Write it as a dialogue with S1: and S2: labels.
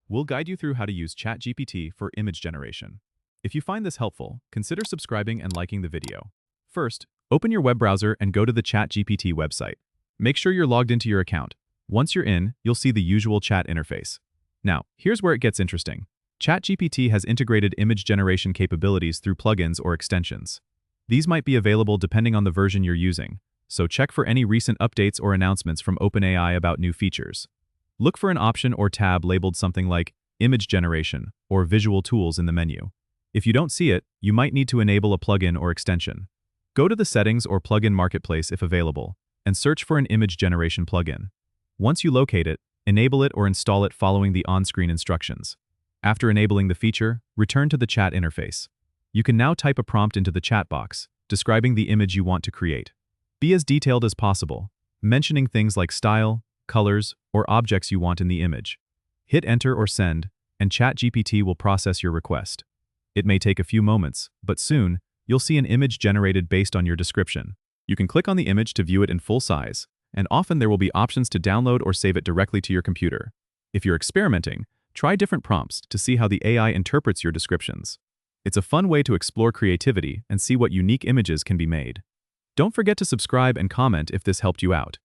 S1: we'll guide you through how to use ChatGPT for image generation. If you find this helpful, consider subscribing and liking the video. First, open your web browser and go to the ChatGPT website. Make sure you're logged into your account. Once you're in, you'll see the usual chat interface. Now, here's where it gets interesting. ChatGPT has integrated image generation capabilities through plugins or extensions. These might be available depending on the version you're using, so check for any recent updates or announcements from OpenAI about new features. Look for an option or tab labeled something like Image Generation or Visual Tools in the menu. If you don't see it, you might need to enable a plugin or extension. Go to the Settings or Plugin Marketplace if available, and search for an image generation plugin. Once you locate it, enable it or install it following the on-screen instructions. After enabling the feature, return to the chat interface. You can now type a prompt into the chat box, describing the image you want to create. Be as detailed as possible, mentioning things like style, colors, or objects you want in the image. Hit enter or send, and ChatGPT will process your request. It may take a few moments, but soon, you'll see an image generated based on your description. You can click on the image to view it in full size, and often there will be options to download or save it directly to your computer. If you're experimenting, try different prompts to see how the AI interprets your descriptions. It's a fun way to explore creativity and see what unique images can be made. Don't forget to subscribe and comment if this helped you out.